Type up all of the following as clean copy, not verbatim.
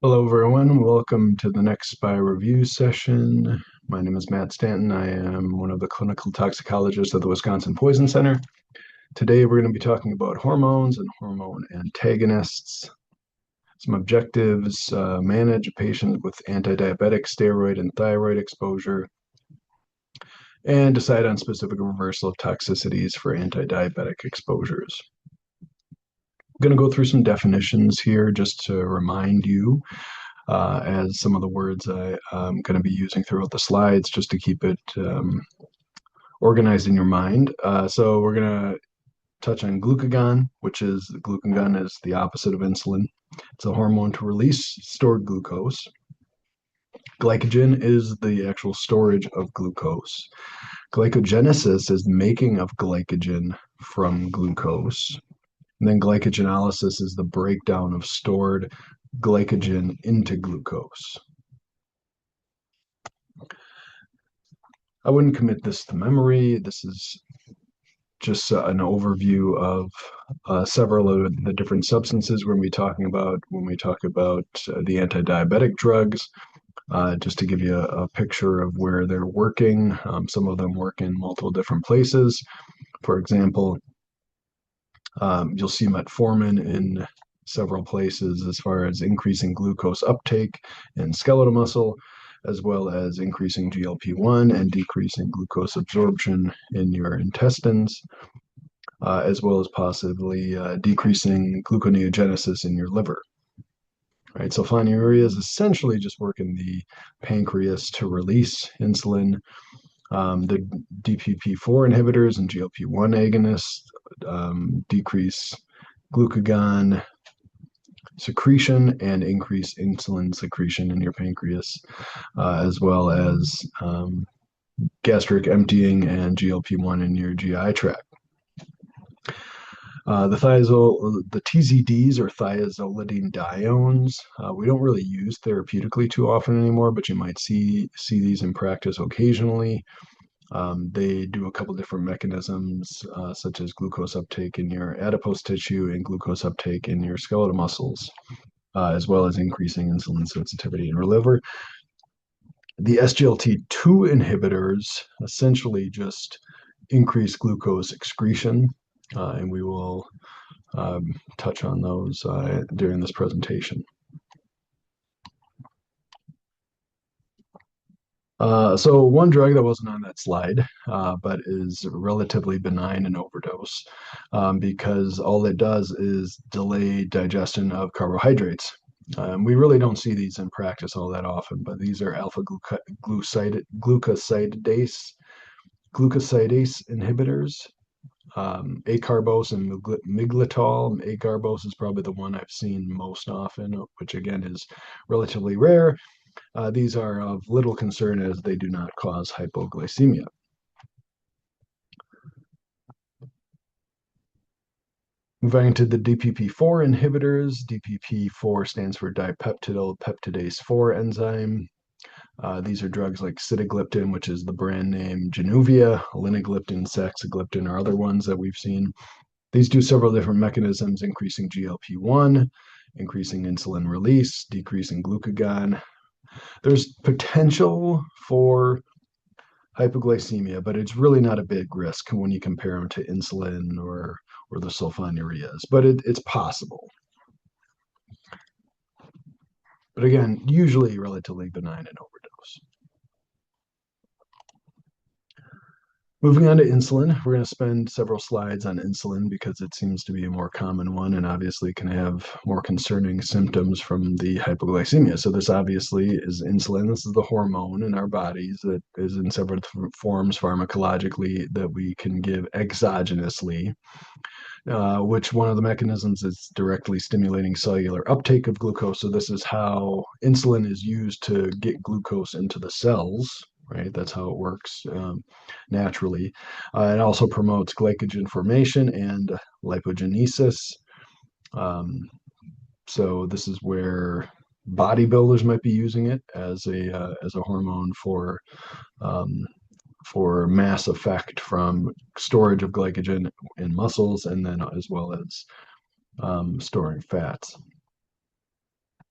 Hello, everyone. Welcome to the next SPY review session. My name is Matt Stanton. I am one of the clinical toxicologists at the Wisconsin Poison Center. Today, we're going to be talking about hormones and hormone antagonists. Some objectives: manage a patient with anti-diabetic steroid and thyroid exposure, and decide on specific reversal of toxicities for anti-diabetic exposures. I'm going to go through some definitions here just to remind you as some of the words I'm going to be using throughout the slides just to keep it organized in your mind. So we're going to touch on glucagon, which is glucagon is the opposite of insulin. It's a hormone to release stored glucose. Glycogen is the actual storage of glucose. Glycogenesis is the making of glycogen from glucose. And then glycogenolysis is the breakdown of stored glycogen into glucose. I wouldn't commit this to memory. This is just an overview of several of the different substances we're going to be talking about when we talk about the anti-diabetic drugs. Just to give you a picture of where they're working. Some of them work in multiple different places. For example, you'll see metformin in several places as far as increasing glucose uptake in skeletal muscle, as well as increasing GLP-1 and decreasing glucose absorption in your intestines, as well as possibly decreasing gluconeogenesis in your liver. Right, so sulfonylurea is essentially just working the pancreas to release insulin. The DPP-4 inhibitors and GLP-1 agonists decrease glucagon secretion and increase insulin secretion in your pancreas, as well as gastric emptying and GLP-1 in your GI tract. The TZDs or thiazolidinediones, we don't really use therapeutically too often anymore, but you might see these in practice occasionally. They do a couple different mechanisms, such as glucose uptake in your adipose tissue and glucose uptake in your skeletal muscles, as well as increasing insulin sensitivity in your liver. The SGLT2 inhibitors essentially just increase glucose excretion, and we will touch on those during this presentation. So one drug that wasn't on that slide, but is relatively benign in overdose, because all it does is delay digestion of carbohydrates. We really don't see these in practice all that often, but these are glucosidase inhibitors, acarbose and miglitol. Acarbose is probably the one I've seen most often, which again is relatively rare. These are of little concern as they do not cause hypoglycemia. Moving to the DPP-4 inhibitors, DPP-4 stands for dipeptidyl peptidase 4 enzyme. These are drugs like sitagliptin, which is the brand name Januvia, linagliptin, saxagliptin, or other ones that we've seen. These do several different mechanisms, increasing GLP-1, increasing insulin release, decreasing glucagon. There's potential for hypoglycemia, but it's really not a big risk when you compare them to insulin or the sulfonylureas, but it's possible. But again, usually relatively benign in overdose. Moving on to insulin, we're going to spend several slides on insulin because it seems to be a more common one and obviously can have more concerning symptoms from the hypoglycemia. So this obviously is insulin. This is the hormone in our bodies that is in several different forms pharmacologically that we can give exogenously, which one of the mechanisms is directly stimulating cellular uptake of glucose. So this is how insulin is used to get glucose into the cells. Right, that's how it works naturally. It also promotes glycogen formation and lipogenesis. So this is where bodybuilders might be using it as a hormone for mass effect from storage of glycogen in muscles, and then as well as storing fats.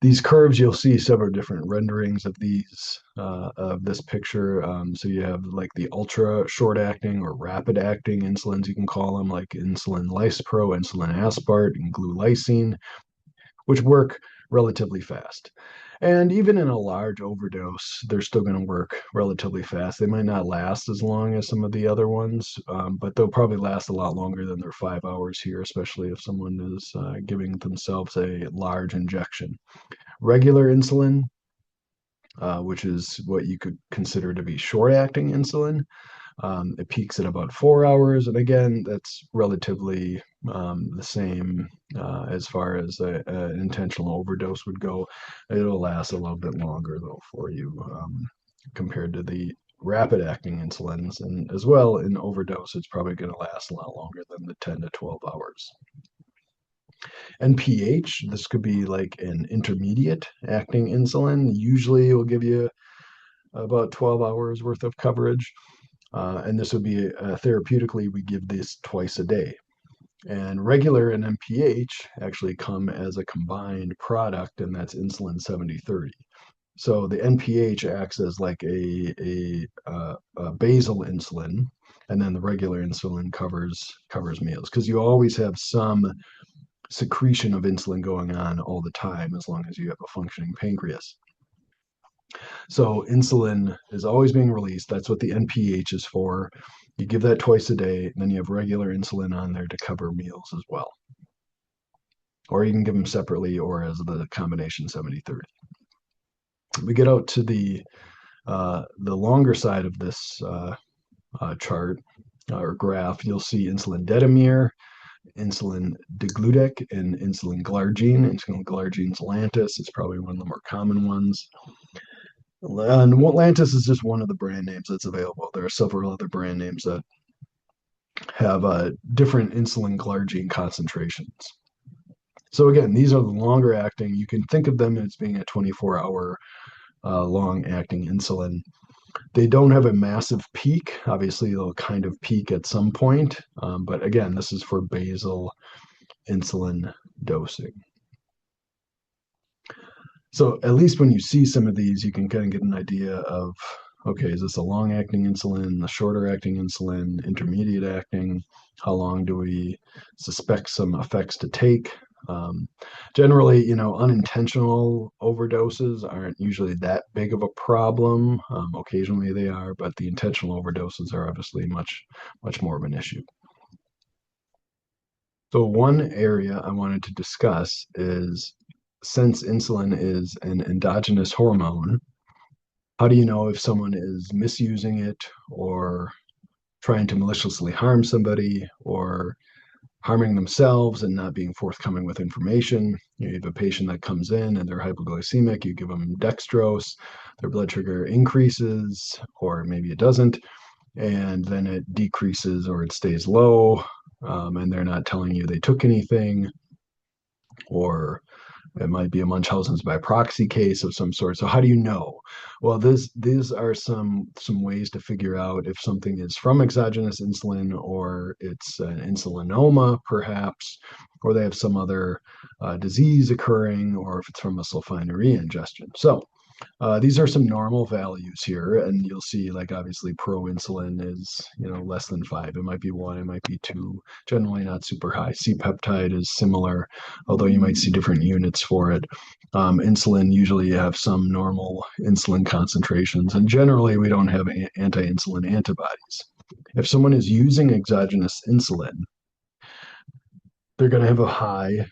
these curves, you'll see several different renderings of this picture. So you have like the ultra short acting or rapid acting insulins, you can call them, like insulin lispro, insulin aspart, and glulisine, which work relatively fast. And even in a large overdose, they're still going to work relatively fast. They might not last as long as some of the other ones, but they'll probably last a lot longer than their 5 hours here, especially if someone is giving themselves a large injection. Regular insulin, which is what you could consider to be short acting insulin, it peaks at about 4 hours. And again, that's relatively the same as far as an intentional overdose would go. It'll last a little bit longer, though, for you compared to the rapid acting insulins. And as well, in overdose, it's probably going to last a lot longer than the 10 to 12 hours. And pH, this could be like an intermediate acting insulin. Usually it will give you about 12 hours worth of coverage. And this would be therapeutically, we give this twice a day. And regular and MPH actually come as a combined product, and that's insulin 70/30. So the NPH acts as like a basal insulin, and then the regular insulin covers meals, because you always have some secretion of insulin going on all the time as long as you have a functioning pancreas. So insulin is always being released. That's what the NPH is for. You give that twice a day, and then you have regular insulin on there to cover meals as well. Or you can give them separately or as the combination 70/30. We get out to the longer side of this chart or graph, you'll see insulin detamere, insulin degludec, and insulin glargine. Insulin glargine's Lantus. It's probably one of the more common ones. And Lantus is just one of the brand names that's available. There are several other brand names that have different insulin glargine concentrations. So again, these are the longer acting. You can think of them as being a 24-hour long acting insulin. They don't have a massive peak. Obviously, they'll kind of peak at some point. But again, this is for basal insulin dosing. So at least when you see some of these, you can kind of get an idea of, okay, is this a long acting insulin, a shorter acting insulin, intermediate acting? How long do we suspect some effects to take? Generally, unintentional overdoses aren't usually that big of a problem. Occasionally they are, but the intentional overdoses are obviously much, much more of an issue. So one area I wanted to discuss is, since insulin is an endogenous hormone, how do you know if someone is misusing it or trying to maliciously harm somebody or harming themselves and not being forthcoming with information? You have a patient that comes in and they're hypoglycemic, you give them dextrose, their blood sugar increases, or maybe it doesn't, and then it decreases or it stays low, and they're not telling you they took anything, or it might be a Munchausen's by proxy case of some sort. So how do you know? Well, these are some ways to figure out if something is from exogenous insulin, or it's an insulinoma, perhaps, or they have some other disease occurring, or if it's from a sulfonylurea ingestion. So these are some normal values here, and you'll see, like, obviously proinsulin is, less than 5. It might be 1, it might be 2, generally not super high. C-peptide is similar, although you might see different units for it. Insulin, usually you have some normal insulin concentrations, and generally we don't have anti-insulin antibodies. If someone is using exogenous insulin, they're going to have a high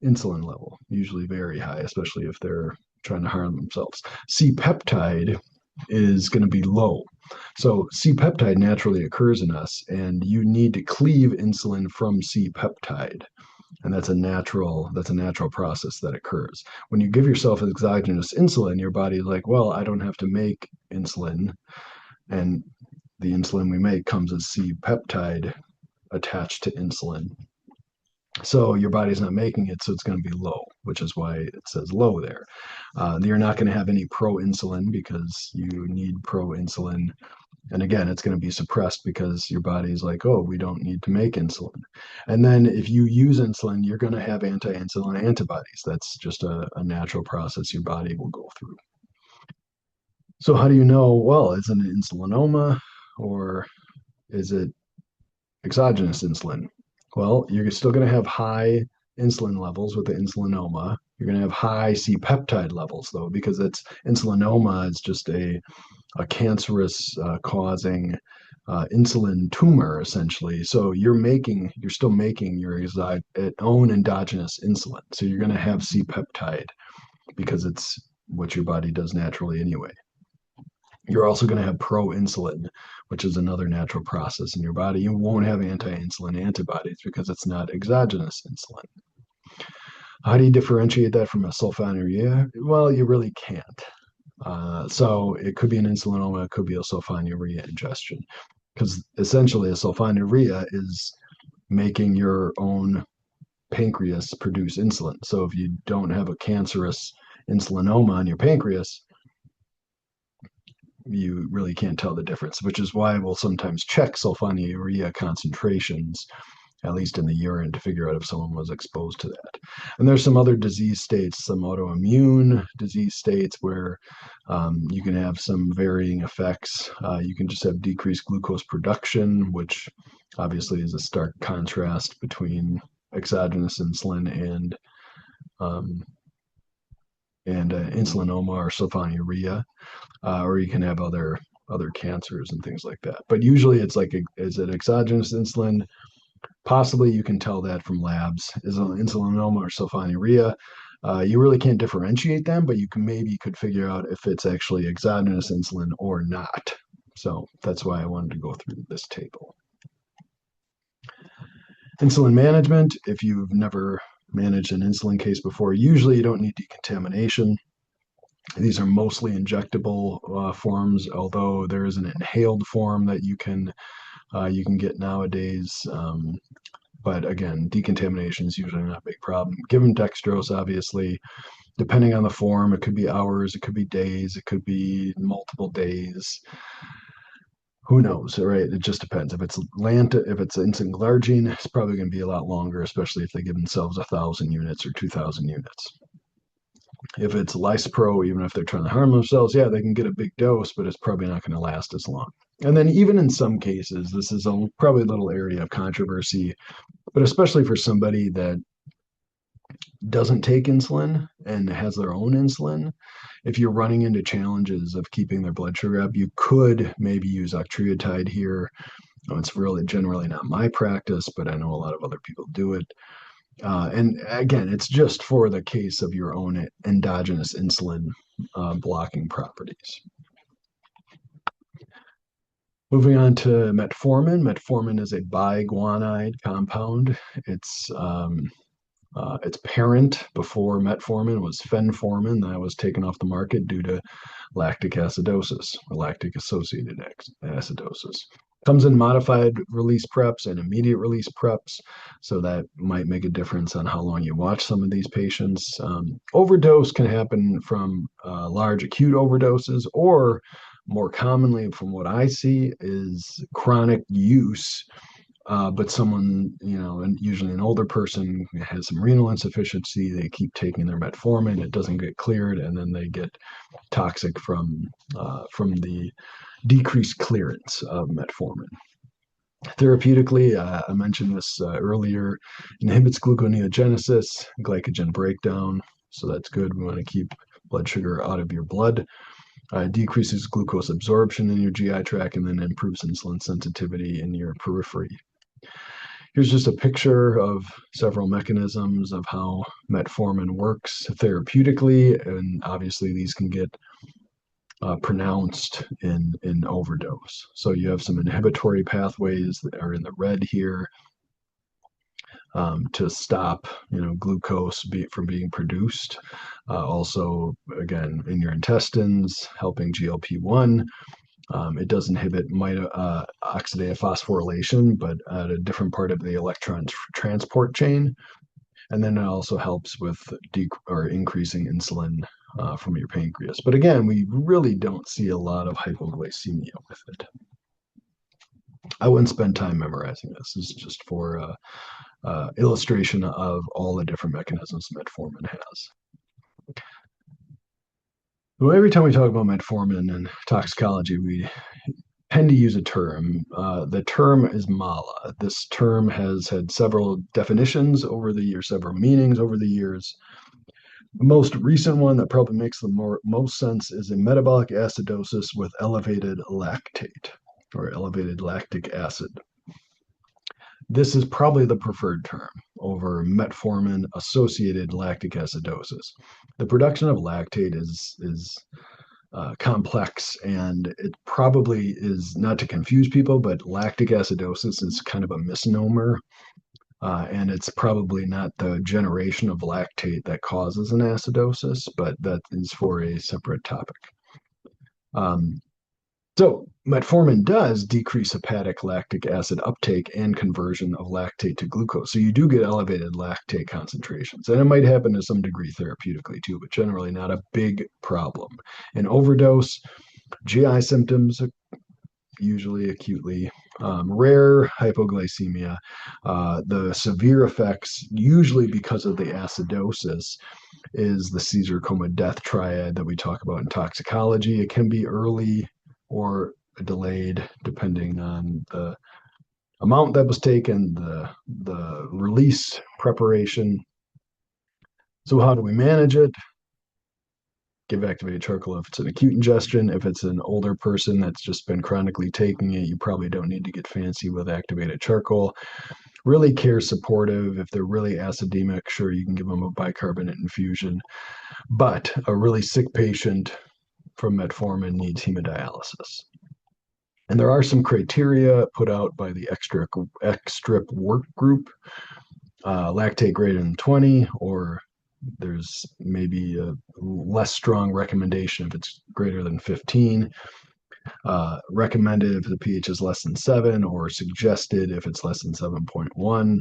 insulin level, usually very high, especially if they're trying to harm themselves. C-peptide is going to be low. So C-peptide naturally occurs in us, and you need to cleave insulin from C-peptide. And that's a natural process that occurs. When you give yourself exogenous insulin, your body's like, well, I don't have to make insulin. And the insulin we make comes as C-peptide attached to insulin. So your body's not making it, so it's going to be low, which is why it says low there. You're not going to have any pro-insulin because you need pro-insulin And again, it's going to be suppressed because your body's like, oh, we don't need to make insulin. And then if you use insulin, you're going to have anti-insulin antibodies. That's just a natural process your body will go through. So how do you know, well, is it an insulinoma or is it exogenous insulin? Well, you're still going to have high insulin levels with the insulinoma. You're going to have high C-peptide levels, though, because it's insulinoma is just a cancerous causing insulin tumor, essentially. So you're still making your own endogenous insulin. So you're going to have C-peptide because it's what your body does naturally anyway. You're also going to have pro-insulin, which is another natural process in your body. You won't have anti-insulin antibodies because it's not exogenous insulin. How do you differentiate that from a sulfonylurea? Well, you really can't. So it could be an insulinoma, it could be a sulfonylurea ingestion, because essentially a sulfonylurea is making your own pancreas produce insulin. So if you don't have a cancerous insulinoma on your pancreas, you really can't tell the difference, which is why we'll sometimes check sulfonylurea concentrations, at least in the urine, to figure out if someone was exposed to that. And there's some other disease states, some autoimmune disease states where you can have some varying effects. You can just have decreased glucose production, which obviously is a stark contrast between exogenous insulin um, and insulinoma or sulfonylurea, or you can have other cancers and things like that. But usually it's like, is it exogenous insulin? Possibly you can tell that from labs. Is it insulinoma or sulfonylurea? You really can't differentiate them, but you can maybe could figure out if it's actually exogenous insulin or not. So that's why I wanted to go through this table. Insulin management, if you've never managed an insulin case before, usually you don't need decontamination. These are mostly injectable forms, although there is an inhaled form that you can get nowadays. But again, decontamination is usually not a big problem. Give them dextrose, obviously. Depending on the form, it could be hours, it could be days, it could be multiple days. Who knows, right? It just depends. If it's insulin glargine, it's probably going to be a lot longer, especially if they give themselves 1,000 units or 2,000 units. If it's Lispro, even if they're trying to harm themselves, yeah, they can get a big dose, but it's probably not going to last as long. And then even in some cases, this is probably a little area of controversy, but especially for somebody that doesn't take insulin and has their own insulin, if you're running into challenges of keeping their blood sugar up, you could maybe use octreotide here. It's really generally not my practice, but I know a lot of other people do it. And again, it's just for the case of your own endogenous insulin blocking properties. Moving on to metformin. Metformin is a biguanide compound. Its parent before metformin was fenformin that was taken off the market due to lactic acidosis or lactic associated acidosis. Comes in modified release preps and immediate release preps, so that might make a difference on how long you watch some of these patients. Overdose can happen from large acute overdoses, or more commonly, from what I see, is chronic use, but someone, and usually an older person has some renal insufficiency. They keep taking their metformin, it doesn't get cleared, and then they get toxic from the decreased clearance of metformin. Therapeutically, I mentioned this earlier, inhibits gluconeogenesis, glycogen breakdown, so that's good. We want to keep blood sugar out of your blood. Decreases glucose absorption in your GI tract, and then improves insulin sensitivity in your periphery. Here's just a picture of several mechanisms of how metformin works therapeutically, and obviously these can get pronounced in overdose. So you have some inhibitory pathways that are in the red here to stop, glucose from being produced. Also, again, in your intestines, helping GLP-1. It does inhibit oxidative phosphorylation, but at a different part of the electron transport chain. And then it also helps with increasing insulin from your pancreas. But again, we really don't see a lot of hypoglycemia with it. I wouldn't spend time memorizing this. This is just for illustration of all the different mechanisms metformin has. Well, every time we talk about metformin and toxicology, we tend to use a term. The term is mala. This term has had several definitions over the years, several meanings over the years. The most recent one that probably makes the most sense is a metabolic acidosis with elevated lactate or elevated lactic acid. This is probably the preferred term over metformin associated lactic acidosis. The production of lactate is complex, and it probably is not to confuse people, but lactic acidosis is kind of a misnomer. And it's probably not the generation of lactate that causes an acidosis, but that is for a separate topic. Um, so metformin does decrease hepatic lactic acid uptake and conversion of lactate to glucose. So you do get elevated lactate concentrations. And it might happen to some degree therapeutically too, but generally not a big problem. An overdose, GI symptoms, usually acutely, rare hypoglycemia, the severe effects, usually because of the acidosis, is the Caesar coma death triad that we talk about in toxicology. It can be early or delayed depending on the amount that was taken, the release preparation. So how do we manage it? Give activated charcoal if it's an acute ingestion. If it's an older person that's just been chronically taking it, you probably don't need to get fancy with activated charcoal. Really care supportive. If they're really acidemic, sure, you can give them a bicarbonate infusion. But a really sick patient from metformin needs hemodialysis. And there are some criteria put out by the XStrip work group, lactate greater than 20, or there's maybe a less strong recommendation if it's greater than 15. Recommended if the pH is less than 7, or suggested if it's less than 7.1.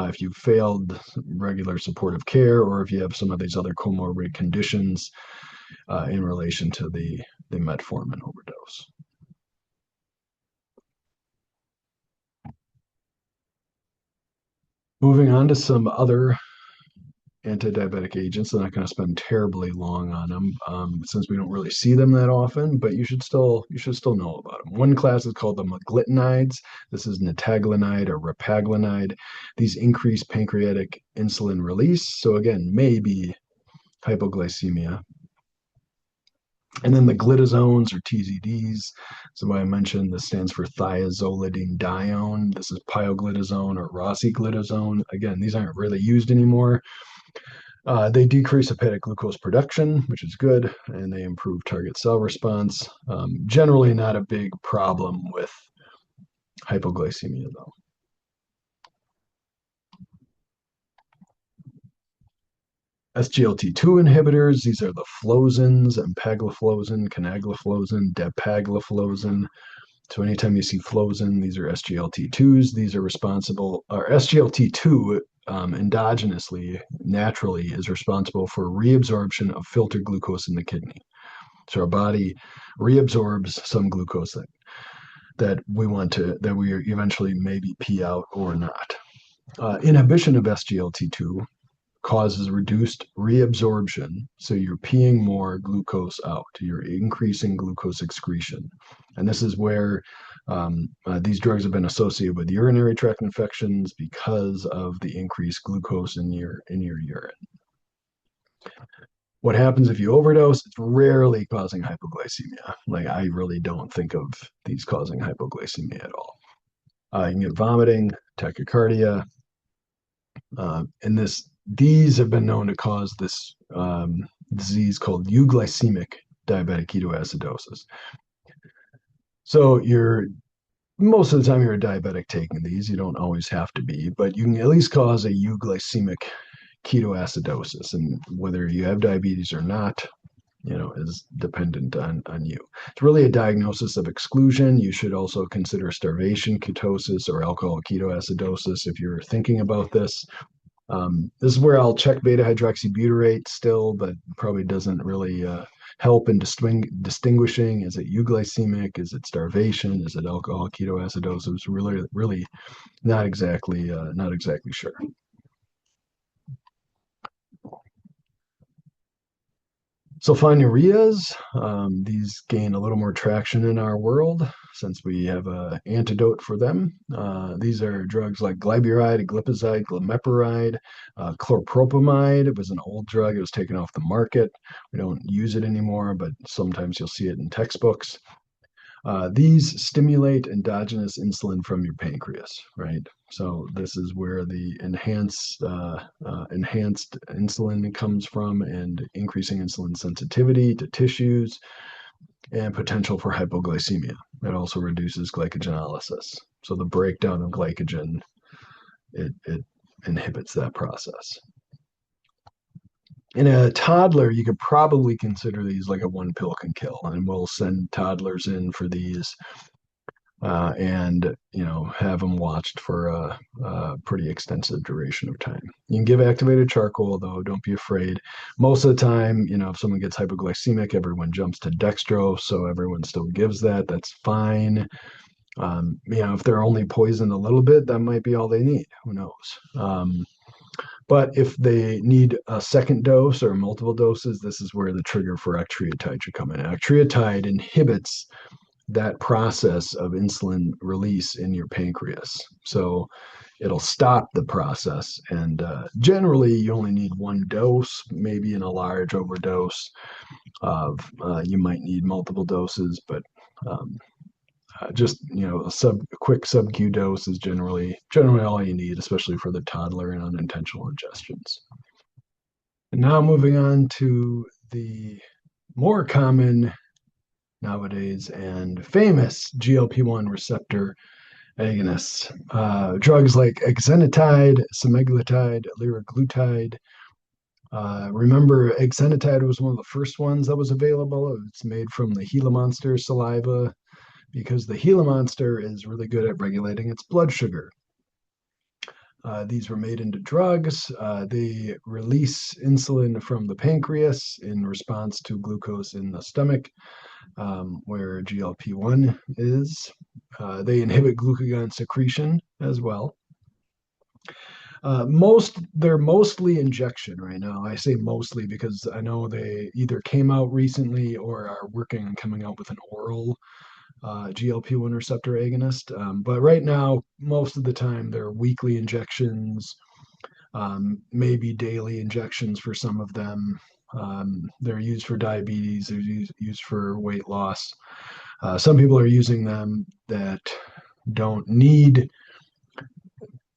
If you've failed regular supportive care, or if you have some of these other comorbid conditions in relation to the metformin overdose. Moving on to some other anti-diabetic agents. I'm not going to spend terribly long on them since we don't really see them that often, but you should still know about them. One class is called the meglitinides. This is nataglinide or repaglinide. These increase pancreatic insulin release. So again, maybe hypoglycemia. And then the glitazones or TZDs. So I mentioned this stands for thiazolidinedione. This is pioglitazone or rosiglitazone. Again, these aren't really used anymore. They decrease hepatic glucose production, which is good, and they improve target cell response. Generally not a big problem with hypoglycemia, though. SGLT2 inhibitors, these are the flozins, empagliflozin, canagliflozin, dapagliflozin. So anytime you see flozin, these are SGLT2s. These are responsible, or SGLT2 endogenously, naturally, is responsible for reabsorption of filtered glucose in the kidney. So our body reabsorbs some glucose that we eventually maybe pee out or not. Inhibition of SGLT2 causes reduced reabsorption. So you're peeing more glucose out, you're increasing glucose excretion. And this is where these drugs have been associated with urinary tract infections because of the increased glucose in your urine. What happens if you overdose? It's rarely causing hypoglycemia. Like, I really don't think of these causing hypoglycemia at all. You can get vomiting, tachycardia, and these have been known to cause this disease called euglycemic diabetic ketoacidosis. So most of the time you're a diabetic taking these. You don't always have to be, but you can at least cause a euglycemic ketoacidosis, and whether you have diabetes or not, is dependent on you. It's really a diagnosis of exclusion. You should also consider starvation ketosis or alcohol ketoacidosis if you're thinking about this. This is where I'll check beta hydroxybutyrate still, but probably doesn't really help in distinguishing. Is it euglycemic? Is it starvation? Is it alcohol ketoacidosis? Really not exactly sure. Sulfonylureas, these gain a little more traction in our world since we have an antidote for them. These are drugs like glyburide, glipizide, glimepiride, chlorpropamide. It was an old drug. It was taken off the market. We don't use it anymore, but sometimes you'll see it in textbooks. These stimulate endogenous insulin from your pancreas, right? So this is where the enhanced insulin comes from, and increasing insulin sensitivity to tissues and potential for hypoglycemia. It also reduces glycogenolysis. So the breakdown of glycogen, it inhibits that process. In a toddler, you could probably consider these like a one pill can kill, and we'll send toddlers in for these and have them watched for a pretty extensive duration of time. You can give activated charcoal, though. Don't be afraid. Most of the time, if someone gets hypoglycemic, everyone jumps to dextrose, so everyone still gives that. That's fine. If they're only poisoned a little bit, that might be all they need. Who knows? But if they need a second dose or multiple doses, this is where the trigger for octreotide should come in. Octreotide inhibits that process of insulin release in your pancreas. So it'll stop the process. And generally, you only need one dose, maybe in a large overdose of, you might need multiple doses, but um, just a quick sub-Q dose is generally all you need, especially for the toddler and unintentional ingestions. And now moving on to the more common nowadays and famous GLP-1 receptor agonists. Drugs like exenatide, semaglutide, liraglutide. Remember, exenatide was one of the first ones that was available. It's made from the Gila monster saliva because the Gila monster is really good at regulating its blood sugar. These were made into drugs. They release insulin from the pancreas in response to glucose in the stomach, where GLP-1 is. They inhibit glucagon secretion as well. They're mostly injection right now. I say mostly because I know they either came out recently or are working on coming out with an oral GLP-1 receptor agonist. But right now, most of the time, they're weekly injections, maybe daily injections for some of them. They're used for diabetes, they're used for weight loss. Some people are using them that don't need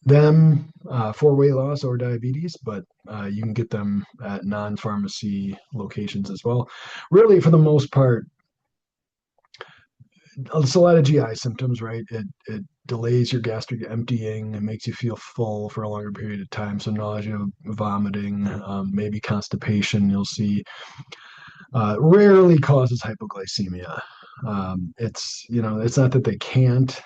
them for weight loss or diabetes, but you can get them at non-pharmacy locations as well. Really, for the most part, it's a lot of GI symptoms, right? It delays your gastric emptying and makes you feel full for a longer period of time. So nausea, vomiting, maybe constipation. You'll see rarely causes hypoglycemia. It's not that they can't,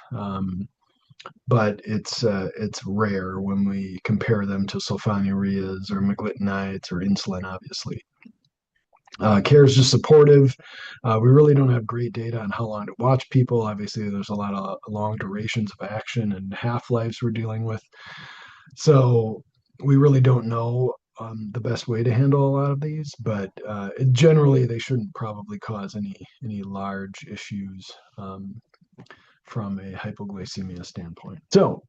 but it's rare when we compare them to sulfonylureas or meglitinides or insulin, obviously. Care is just supportive. We really don't have great data on how long to watch people. Obviously, there's a lot of long durations of action and half-lives we're dealing with. So we really don't know the best way to handle a lot of these, but generally they shouldn't probably cause any large issues from a hypoglycemia standpoint. So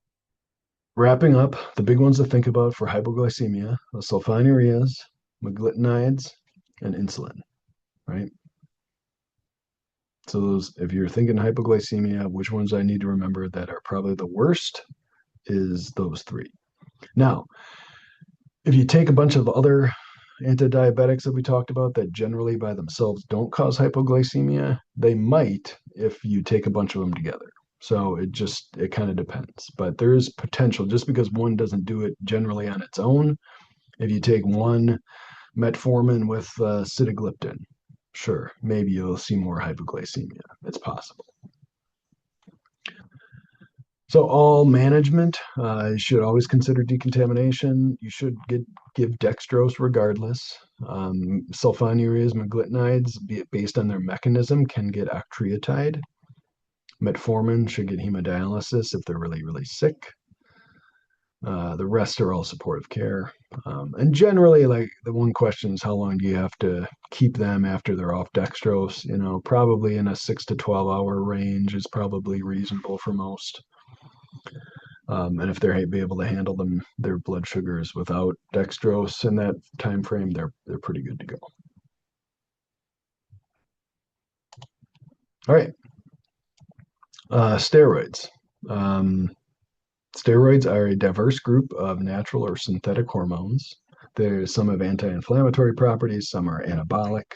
wrapping up, the big ones to think about for hypoglycemia: the sulfonylureas, meglitinides, and insulin, right? So those, if you're thinking hypoglycemia, which ones I need to remember that are probably the worst is those three. Now, if you take a bunch of other anti-diabetics that we talked about that generally by themselves don't cause hypoglycemia, they might if you take a bunch of them together. So it kind of depends. But there is potential just because one doesn't do it generally on its own. If you take one metformin with sitagliptin, sure, maybe you'll see more hypoglycemia. It's possible. So all management, you should always consider decontamination. You should give dextrose regardless. Sulfonylureas, glitinides, based on their mechanism, can get octreotide. Metformin should get hemodialysis if they're really, really sick. The rest are all supportive care. And generally, like the one question is how long do you have to keep them after they're off dextrose? Probably in a 6 to 12 hour range is probably reasonable for most. And if they're able to handle their blood sugars without dextrose in that time frame, they're pretty good to go. All right, steroids. Um, Steroids are a diverse group of natural or synthetic hormones. There's some have anti-inflammatory properties, some are anabolic.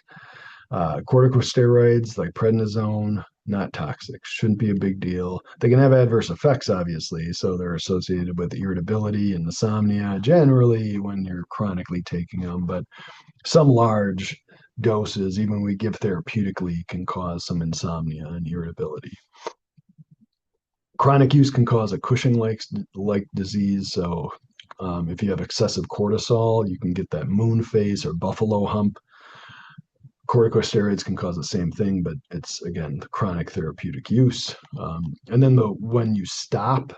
Corticosteroids like prednisone, not toxic, shouldn't be a big deal. They can have adverse effects, obviously, so they're associated with irritability and insomnia generally when you're chronically taking them, but some large doses, even when we give therapeutically, can cause some insomnia and irritability. Chronic use can cause a Cushing-like disease. So if you have excessive cortisol, you can get that moon phase or buffalo hump. Corticosteroids can cause the same thing, but it's again the chronic therapeutic use. And then when you stop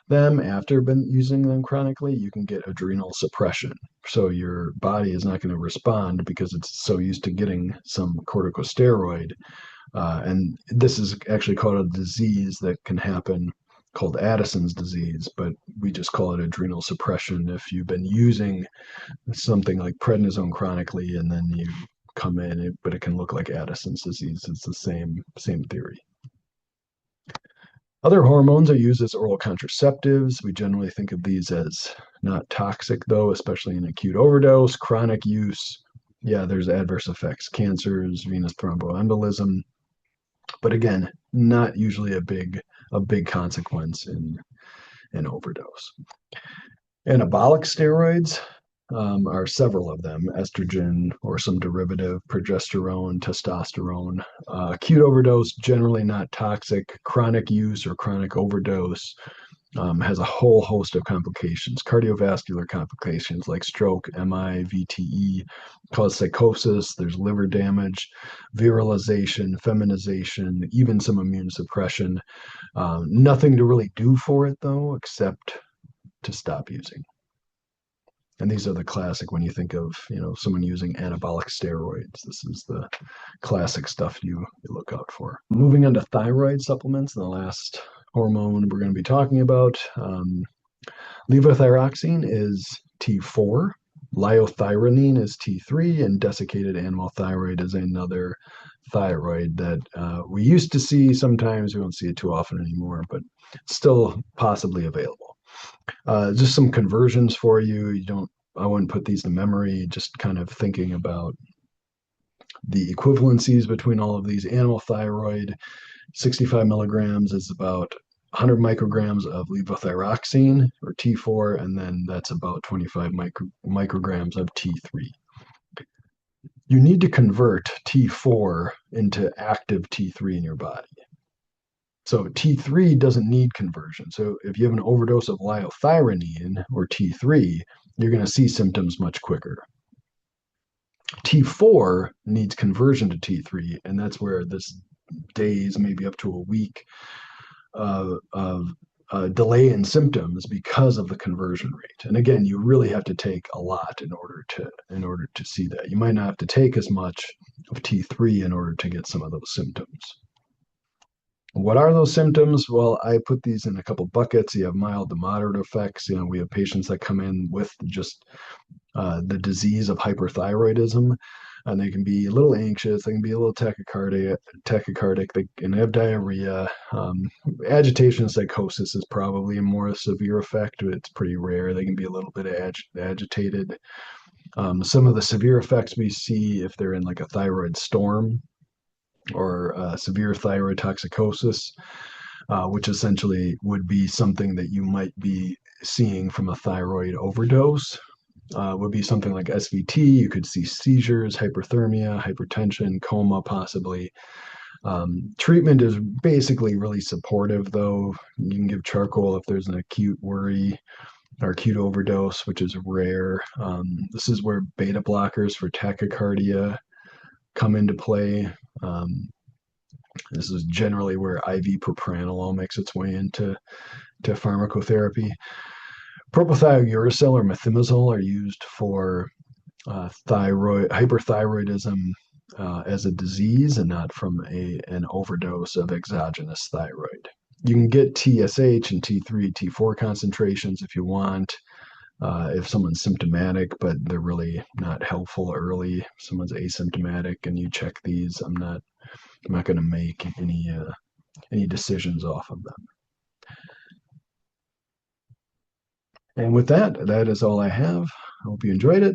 them after been using them chronically, you can get adrenal suppression. So your body is not going to respond because it's so used to getting some corticosteroid. And this is actually called a disease that can happen called Addison's disease, but we just call it adrenal suppression if you've been using something like prednisone chronically and then you come in, but it can look like Addison's disease. It's the same theory. Other hormones are used as oral contraceptives. We generally think of these as not toxic, though, especially in acute overdose, chronic use. Yeah, there's adverse effects, cancers, venous thromboembolism, but again, not usually a big consequence in an overdose. Anabolic steroids are several of them: estrogen or some derivative, progesterone, testosterone. Acute overdose, generally not toxic. Chronic use or chronic overdose has a whole host of complications, cardiovascular complications like stroke, MI, VTE, cause psychosis, there's liver damage, virilization, feminization, even some immune suppression. Nothing to really do for it, though, except to stop using. And these are the classic when you think of, someone using anabolic steroids. This is the classic stuff you look out for. Moving on to thyroid supplements, the last hormone we're going to be talking about. Levothyroxine is T4, liothyronine is T3, and desiccated animal thyroid is another thyroid that we used to see sometimes. We don't see it too often anymore, but still possibly available. Just some conversions for you. I wouldn't put these to memory, just kind of thinking about the equivalencies between all of these. Animal thyroid, 65 milligrams is about 100 micrograms of levothyroxine or T4, and then that's about 25 micrograms of T3. You need to convert T4 into active T3 in your body. So T3 doesn't need conversion. So if you have an overdose of liothyronine or T3, you're going to see symptoms much quicker. T4 needs conversion to T3, and that's where this days, maybe up to a week of delay in symptoms because of the conversion rate. And again, you really have to take a lot in order to see that. You might not have to take as much of T3 in order to get some of those symptoms. What are those symptoms? Well, I put these in a couple buckets. You have mild to moderate effects. We have patients that come in with just the disease of hyperthyroidism, and they can be a little anxious. They can be a little tachycardic. They can have diarrhea. Agitation and psychosis is probably a more severe effect. It's pretty rare. They can be a little bit agitated. Some of the severe effects we see if they're in like a thyroid storm or severe thyroid toxicosis, which essentially would be something that you might be seeing from a thyroid overdose. Would be something like SVT. You could see seizures, hyperthermia, hypertension, coma, possibly. Treatment is basically really supportive, though. You can give charcoal if there's an acute worry or acute overdose, which is rare. This is where beta blockers for tachycardia come into play. Um, this is generally where IV propranolol makes its way into pharmacotherapy. Propylthiouracil or methimazole are used for thyroid hyperthyroidism as a disease and not from an overdose of exogenous thyroid. You can get TSH and T3, T4 concentrations if you want, if someone's symptomatic, but they're really not helpful early. If someone's asymptomatic and you check these, I'm not going to make any decisions off of them. And with that, that is all I have. I hope you enjoyed it.